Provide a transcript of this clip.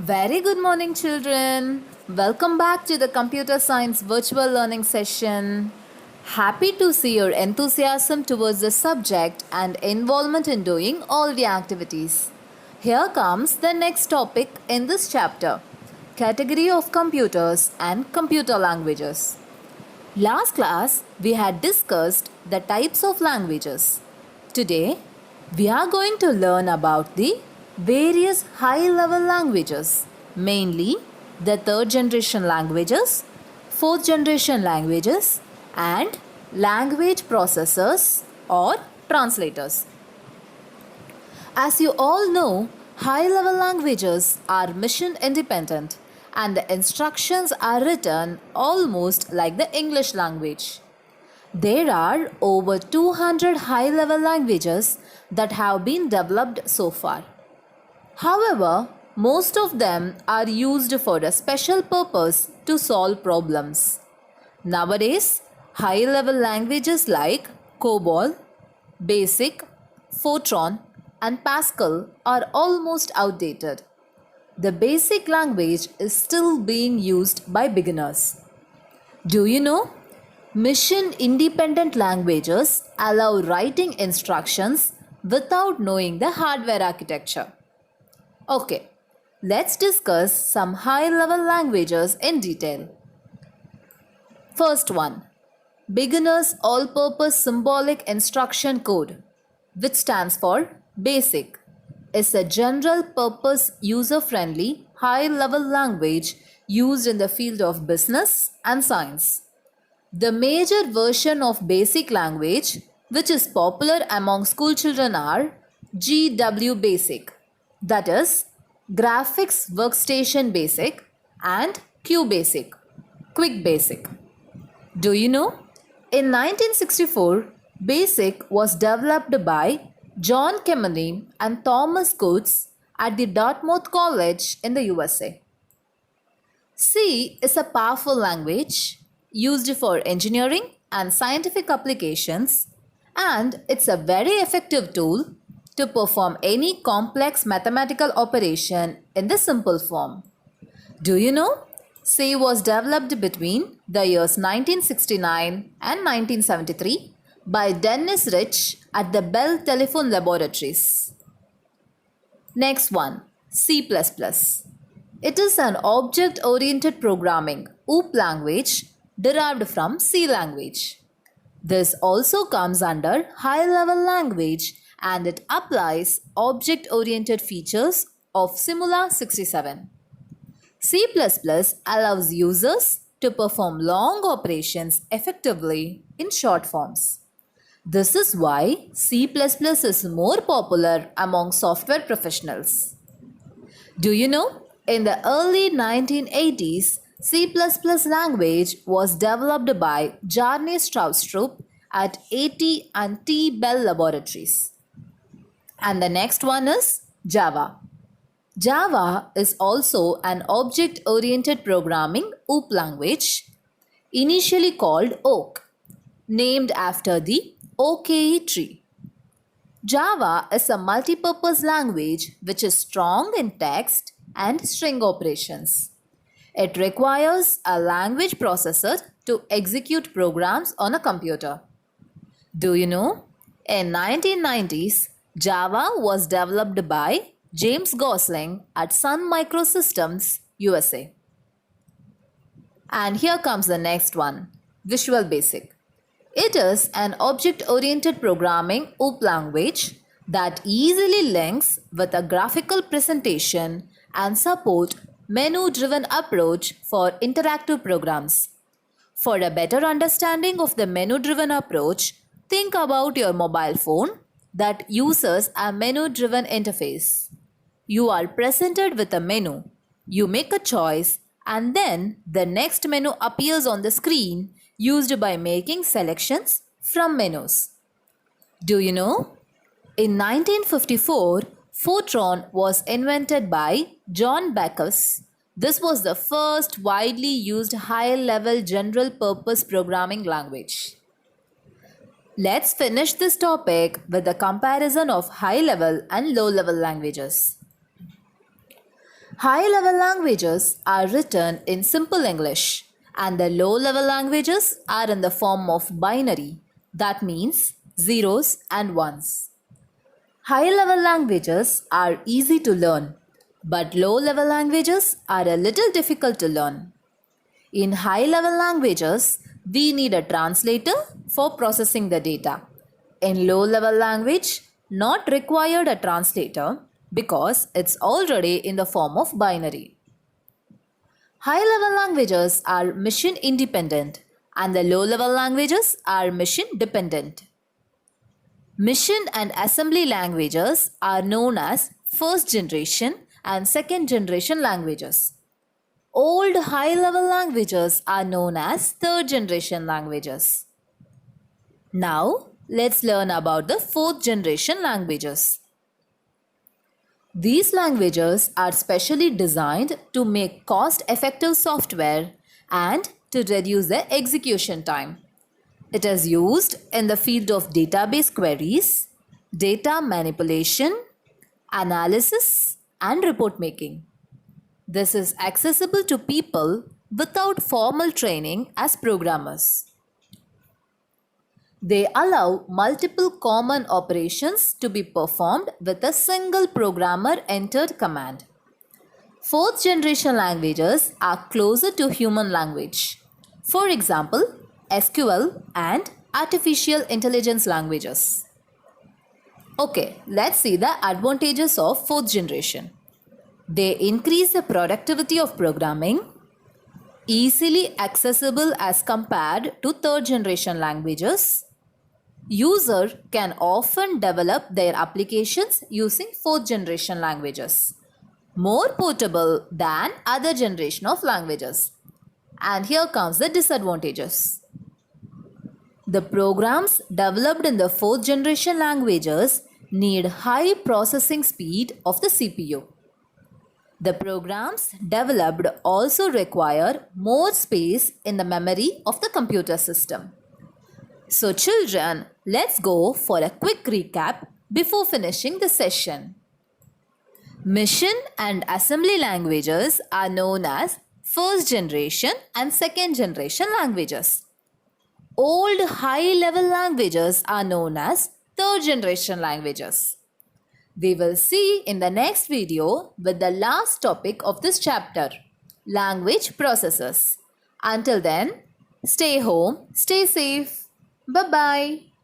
Very good morning, children. Welcome back to the Computer Science Virtual Learning Session. Happy to see your enthusiasm towards the subject and involvement in doing all the activities. Here comes the next topic in this chapter: Category of Computers and Computer Languages. Last class, we had discussed the types of languages. Today, we are going to learn about the various high-level languages, mainly the third generation languages, fourth generation languages, and language processors or translators. As you all know, high-level languages are mission independent and the instructions are written almost like the English language. There are over 200 high-level languages that have been developed so far. However, most of them are used for a special purpose to solve problems. Nowadays, high-level languages like COBOL, BASIC, Fortran, and Pascal are almost outdated. The basic language is still being used by beginners. Do you know? Mission independent languages allow writing instructions without knowing the hardware architecture. Okay, let's discuss some high-level languages in detail. First one, Beginner's All-Purpose Symbolic Instruction Code, which stands for BASIC, is a general-purpose, user-friendly, high-level language used in the field of business and science. The major version of BASIC language, which is popular among school children, are GW Basic, that is, Graphics Workstation Basic, and Q Basic, Quick Basic. Do you know? In 1964, BASIC was developed by John Kemeline and Thomas Coates at the Dartmouth College in the USA. C is a powerful language used for engineering and scientific applications, and it's a very effective tool to perform any complex mathematical operation in the simple form. Do you know? C was developed between the years 1969 and 1973 by Dennis Rich at the Bell Telephone Laboratories. Next one, C++. It is an object-oriented programming OOP language derived from C language. This also comes under high-level language and it applies object-oriented features of Simula 67. C++ allows users to perform long operations effectively in short forms. This is why C++ is more popular among software professionals. Do you know? In the early 1980s, C++ language was developed by Jarney Stroustrup at AT&T Bell Laboratories. And the next one is Java. Java is also an object-oriented programming OOP language, initially called Oak, named after the OKE tree. Java is a multi-purpose language which is strong in text and string operations. It requires a language processor to execute programs on a computer. Do you know? In 1990s, Java was developed by James Gosling at Sun Microsystems, USA. And here comes the next one, Visual Basic. It is an object-oriented programming OOP language that easily links with a graphical presentation and support menu-driven approach for interactive programs. For a better understanding of the menu-driven approach, think about your mobile phone that uses a menu-driven interface. You are presented with a menu. You make a choice and then the next menu appears on the screen used by making selections from menus. Do you know? In 1954, Fortran was invented by John Backus. This was the first widely used high-level general-purpose programming language. Let's finish this topic with a comparison of high-level and low-level languages. High level languages are written in simple English, and the low level languages are in the form of binary, that means zeros and ones. High level languages are easy to learn, but low level languages are a little difficult to learn. In high level languages, we need a translator for processing the data. In low level language, not required a translator because it's already in the form of binary. High level languages are machine independent and the low level languages are machine dependent. Machine and assembly languages are known as first generation and second generation languages. Old high-level languages are known as third-generation languages. Now, let's learn about the fourth-generation languages. These languages are specially designed to make cost-effective software and to reduce the execution time. It is used in the field of database queries, data manipulation, analysis, and report making. This is accessible to people without formal training as programmers. They allow multiple common operations to be performed with a single programmer entered command. Fourth generation languages are closer to human language. For example, SQL and artificial intelligence languages. Okay, let's see the advantages of fourth generation. They increase the productivity of programming, easily accessible as compared to third generation languages. User can often develop their applications using fourth generation languages. More portable than other generation of languages. And here comes the disadvantages. The programs developed in the fourth generation languages need high processing speed of the CPU. The programs developed also require more space in the memory of the computer system. So children, let's go for a quick recap before finishing the session. Machine and assembly languages are known as first generation and second generation languages. Old high-level languages are known as third generation languages. We will see in the next video with the last topic of this chapter, language processes. Until then, stay home, stay safe. Bye-bye.